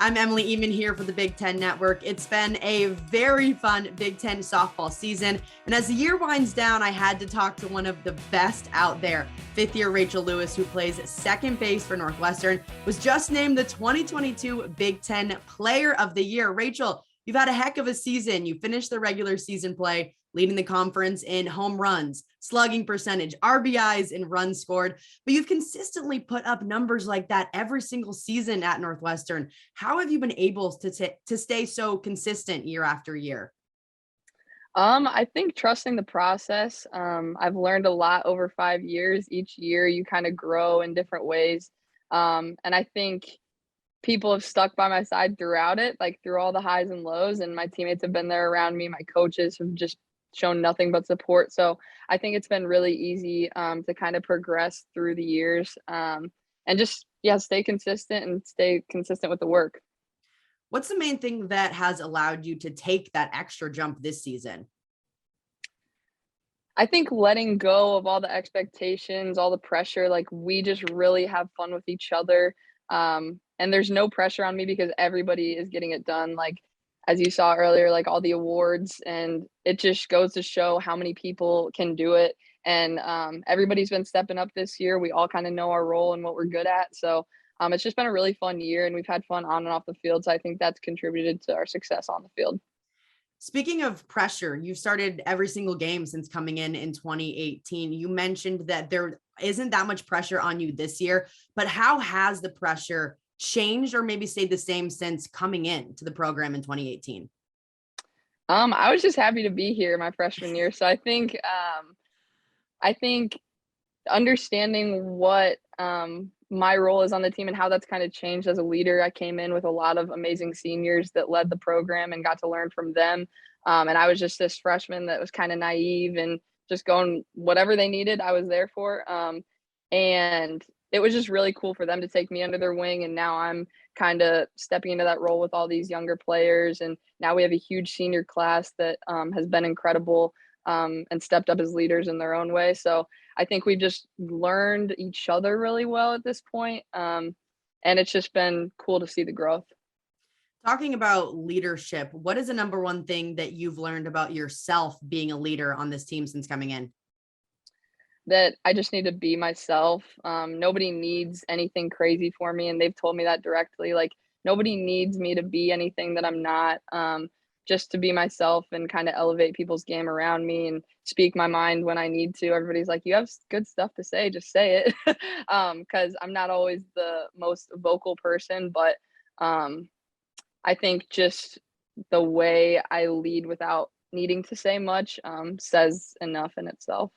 I'm Emily Ehman here for the Big Ten Network. It's been a very fun Big Ten softball season. And as the year winds down, I had to talk to one of the best out there. Fifth-year Rachel Lewis, who plays second base for Northwestern, was just named the 2022 Big Ten Player of the Year. Rachel, you've had a heck of a season. You finished the regular season play, leading the conference in home runs, slugging percentage, RBIs, and runs scored. But you've consistently put up numbers like that every single season at Northwestern. How have you been able to stay so consistent year after year? I think trusting the process. I've learned a lot over 5 years. Each year you kind of grow in different ways. And I think people have stuck by my side throughout it, like through all the highs and lows, and my teammates have been there around me. My coaches have just shown nothing but support. So I think it's been really easy to kind of progress through the years and just, yeah, stay consistent and stay consistent with the work. What's the main thing that has allowed you to take that extra jump this season? I think letting go of all the expectations, all the pressure, like we just really have fun with each other. And there's no pressure on me because everybody is getting it done. Like as you saw earlier, like all the awards, and it just goes to show how many people can do it. And everybody's been stepping up this year. We all kind of know our role and what we're good at. So it's just been a really fun year, and we've had fun on and off the field. So I think that's contributed to our success on the field. Speaking of pressure, you've started every single game since coming in 2018. You mentioned that there isn't that much pressure on you this year, but how has the pressure changed or maybe stayed the same since coming in to the program in 2018? I was just happy to be here my freshman year. So I think understanding what my role is on the team and how that's kind of changed as a leader. I came in with a lot of amazing seniors that led the program and got to learn from them. And I was just this freshman that was kind of naive and just going whatever they needed, I was there for. And it was just really cool for them to take me under their wing. And now I'm kind of stepping into that role with all these younger players. And now we have a huge senior class that has been incredible and stepped up as leaders in their own way. So I think we've just learned each other really well at this point. And it's just been cool to see the growth. Talking about leadership, what is the number one thing that you've learned about yourself being a leader on this team since coming in? That I just need to be myself. Nobody needs anything crazy for me, and they've told me that directly. Like nobody needs me to be anything that I'm not. Just to be myself and kind of elevate people's game around me and speak my mind when I need to. Everybody's like, "You have good stuff to say, just say it," because I'm not always the most vocal person, but I think just the way I lead without needing to say much says enough in itself.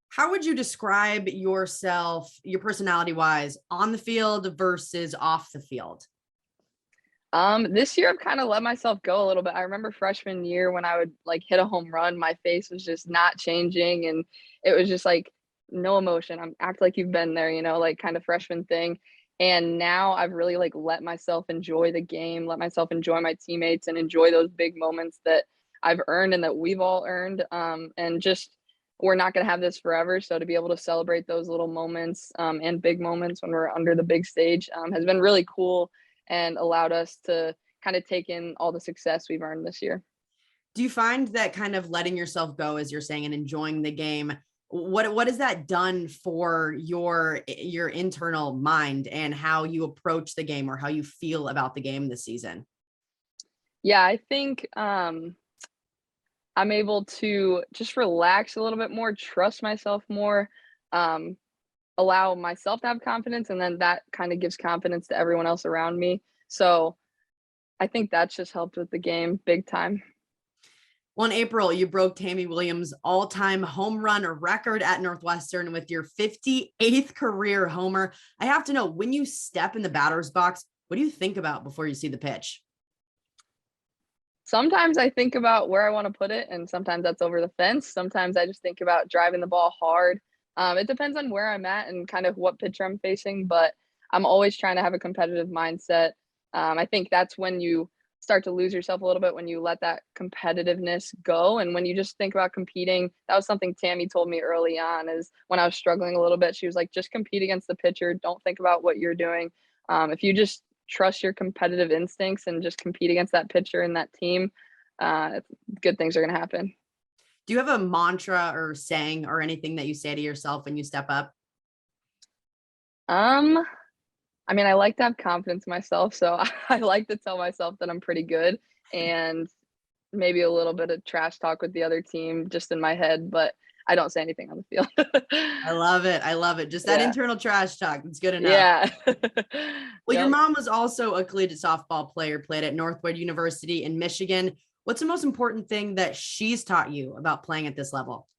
How would you describe yourself, your personality wise, on the field versus off the field? This year I've kind of let myself go a little bit. I remember freshman year when I would like hit a home run, my face was just not changing, and it was just like no emotion. I'm act like you've been there, like kind of freshman thing. And now I've really like let myself enjoy the game, let myself enjoy my teammates and enjoy those big moments that I've earned and that we've all earned. And just we're not going to have this forever. So to be able to celebrate those little moments and big moments when we're under the big stage has been really cool and allowed us to kind of take in all the success we've earned this year. Do you find that kind of letting yourself go, as you're saying, and enjoying the game, what has that done for your internal mind and how you approach the game or how you feel about the game this season? Yeah, I think I'm able to just relax a little bit more, trust myself more, um, allow myself to have confidence, and then that kind of gives confidence to everyone else around me. So I think that's just helped with the game big time. Well, in April, you broke Tammy Williams' all-time home run record at Northwestern with your 58th career homer. I have to know, when you step in the batter's box, what do you think about before you see the pitch? Sometimes I think about where I want to put it, and sometimes that's over the fence. Sometimes I just think about driving the ball hard. It depends on where I'm at and kind of what pitcher I'm facing, but I'm always trying to have a competitive mindset. I think that's when you start to lose yourself a little bit, when you let that competitiveness go. And when you just think about competing, that was something Tammy told me early on, is when I was struggling a little bit, she was like, just compete against the pitcher. Don't think about what you're doing. If you just trust your competitive instincts and just compete against that pitcher and that team, good things are going to happen. Do you have a mantra or saying or anything that you say to yourself when you step up? I mean, I like to have confidence in myself, so I like to tell myself that I'm pretty good, and maybe a little bit of trash talk with the other team just in my head, but I don't say anything on the field. I love it. I love it. Just that Yeah. internal trash talk. It's good enough. Yeah. Well, your Yep. mom was also a collegiate softball player, played at Northwestern University in Michigan. What's the most important thing that she's taught you about playing at this level?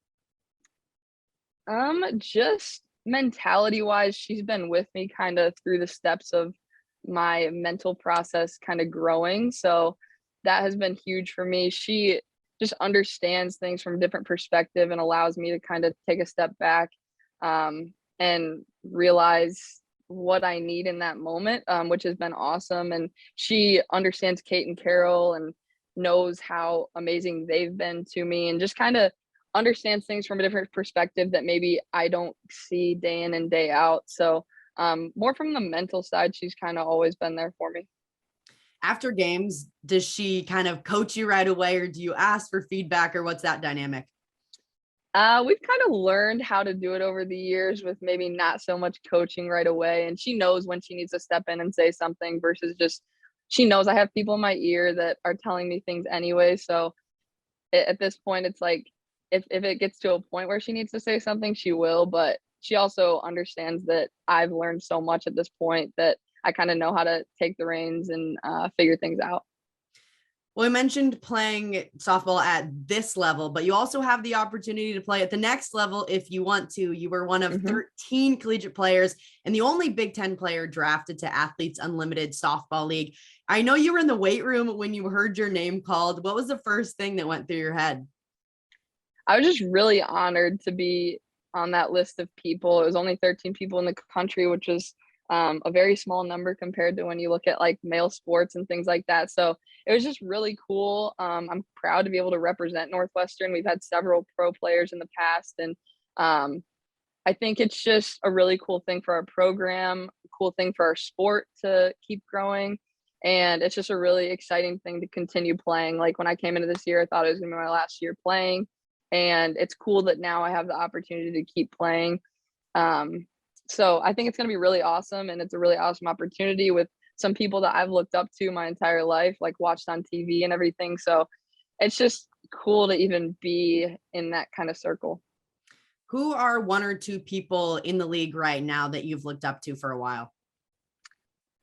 Just mentality wise, she's been with me kind of through the steps of my mental process kind of growing. So that has been huge for me. She just understands things from a different perspective and allows me to kind of take a step back, and realize what I need in that moment, which has been awesome. And she understands Kate and Carol and knows how amazing they've been to me, and just kind of understands things from a different perspective that maybe I don't see day in and day out. So more from the mental side, she's kind of always been there for me. After games, does she kind of coach you right away, or do you ask for feedback, or what's that dynamic? We've kind of learned how to do it over the years with maybe not so much coaching right away. And she knows when she needs to step in and say something versus just, she knows I have people in my ear that are telling me things anyway. So at this point, it's like, if it gets to a point where she needs to say something, she will, but she also understands that I've learned so much at this point that I kind of know how to take the reins and figure things out. Well, we mentioned playing softball at this level, but you also have the opportunity to play at the next level if you want to. You were one of 13 collegiate players and the only Big Ten player drafted to Athletes Unlimited Softball League. I know you were in the weight room when you heard your name called. What was the first thing that went through your head? I was just really honored to be on that list of people. It was only 13 people in the country, which was a very small number compared to when you look at like male sports and things like that. So it was just really cool. I'm proud to be able to represent Northwestern. We've had several pro players in the past, and I think it's just a really cool thing for our program, a cool thing for our sport to keep growing. And it's just a really exciting thing to continue playing. Like when I came into this year, I thought it was going to be my last year playing. And it's cool that now I have the opportunity to keep playing. So I think it's going to be really awesome. And it's a really awesome opportunity with some people that I've looked up to my entire life, like watched on TV and everything. So it's just cool to even be in that kind of circle. Who are one or two people in the league right now that you've looked up to for a while?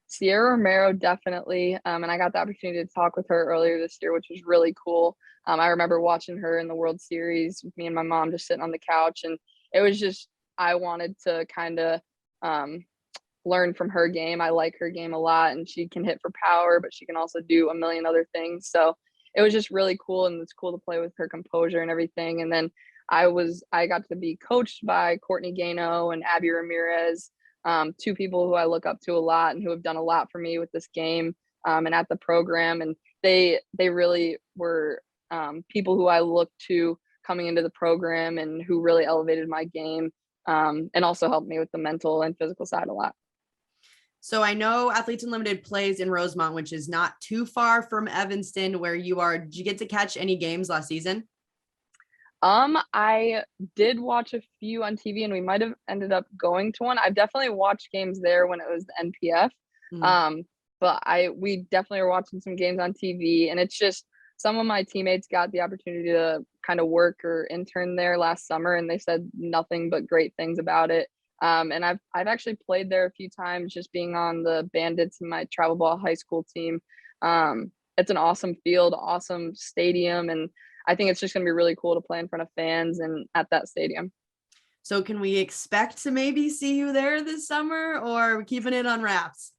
Sierra Romero, definitely. And I got the opportunity to talk with her earlier this year, which was really cool. I remember watching her in the World Series with me and my mom just sitting on the couch. And it was just, I wanted to kind of learn from her game. I like her game a lot, and she can hit for power, but she can also do a million other things. So it was just really cool. And it's cool to play with her composure and everything. And then I got to be coached by Courtney Gano and Abby Ramirez, two people who I look up to a lot and who have done a lot for me with this game and at the program. And they really were people who I looked to coming into the program and who really elevated my game and also helped me with the mental and physical side a lot. So I know Athletes Unlimited plays in Rosemont, which is not too far from Evanston where you are. Did you get to catch any games last season? I did watch a few on TV, and we might have ended up going to one. I've definitely watched games there when it was the NPF. But we definitely are watching some games on TV, and it's just some of my teammates got the opportunity to kind of work or intern there last summer, and they said nothing but great things about it. And I've actually played there a few times, just being on the Bandits in my travel ball high school team. It's an awesome field, awesome stadium, and I think it's just going to be really cool to play in front of fans and at that stadium. So can we expect to maybe see you there this summer, or are we keeping it on wraps?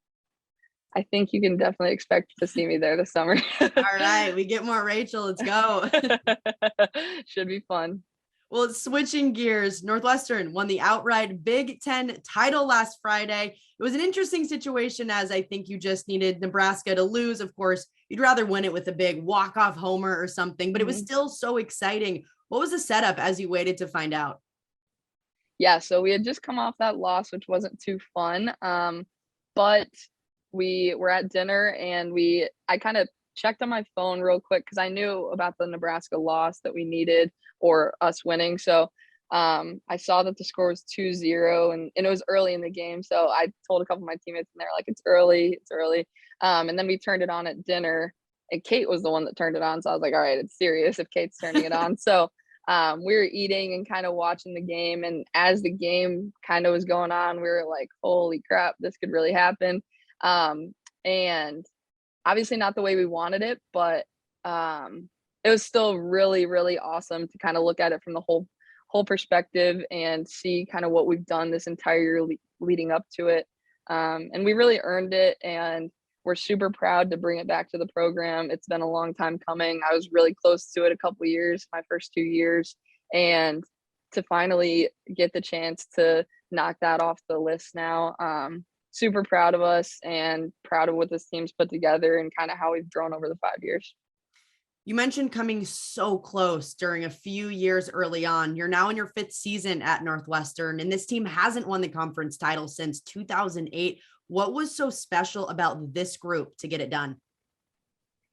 I think you can definitely expect to see me there this summer. All right, we get more Rachel. Let's go. Should be fun. Well, switching gears, Northwestern won the outright Big Ten title last Friday. It was an interesting situation, as I think you just needed Nebraska to lose. Of course, you'd rather win it with a big walk-off homer or something, but it was still so exciting. What was the setup as you waited to find out? Yeah, so we had just come off that loss, which wasn't too fun. But we were at dinner and I kind of checked on my phone real quick because I knew about the Nebraska loss that we needed or us winning. So I saw that the score was 2-0 and it was early in the game. So I told a couple of my teammates and they're like, it's early. And then we turned it on at dinner and Kate was the one that turned it on. So I was like, all right, it's serious if Kate's turning it on. So we were eating and kind of watching the game. And as the game kind of was going on, we were like, holy crap, this could really happen. And obviously not the way we wanted it, but it was still really, really awesome to kind of look at it from the whole perspective and see kind of what we've done this entire year leading up to it. And we really earned it. And we're super proud to bring it back to the program. It's been a long time coming. I was really close to it a couple of years, my first 2 years, and to finally get the chance to knock that off the list now. Super proud of us and proud of what this team's put together and kind of how we've grown over the 5 years. You mentioned coming so close during a few years early on. You're now in your 5th season at Northwestern, and this team hasn't won the conference title since 2008. What was so special about this group to get it done?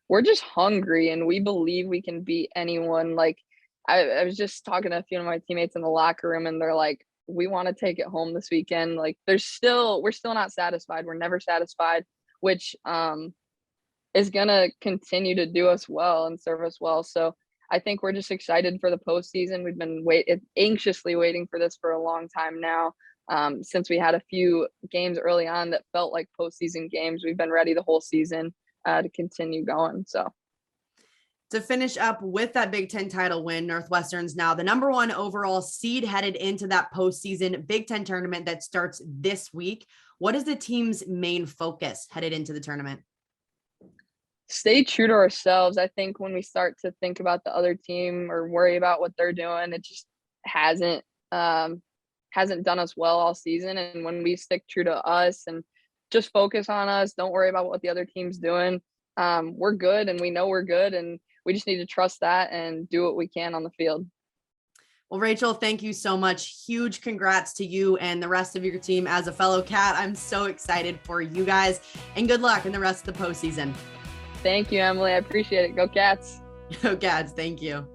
We're just hungry and we believe we can beat anyone. Like I was just talking to a few of my teammates in the locker room and they're like, we want to take it home this weekend. Like we're still not satisfied. We're never satisfied, which is going to continue to do us well and serve us well. So I think we're just excited for the postseason. We've been anxiously waiting for this for a long time now. Since we had a few games early on that felt like postseason games, we've been ready the whole season to continue going. So to finish up with that Big Ten title win, Northwestern's now the #1 overall seed headed into that postseason Big Ten tournament that starts this week. What is the team's main focus headed into the tournament? Stay true to ourselves. I think when we start to think about the other team or worry about what they're doing, it just hasn't done us well all season. And when we stick true to us and just focus on us, don't worry about what the other team's doing. We're good and we know we're good and we just need to trust that and do what we can on the field. Well, Rachel, thank you so much. Huge congrats to you and the rest of your team. As a fellow Cat, I'm so excited for you guys and good luck in the rest of the postseason. Thank you, Emily. I appreciate it. Go Cats. Go Cats. Thank you.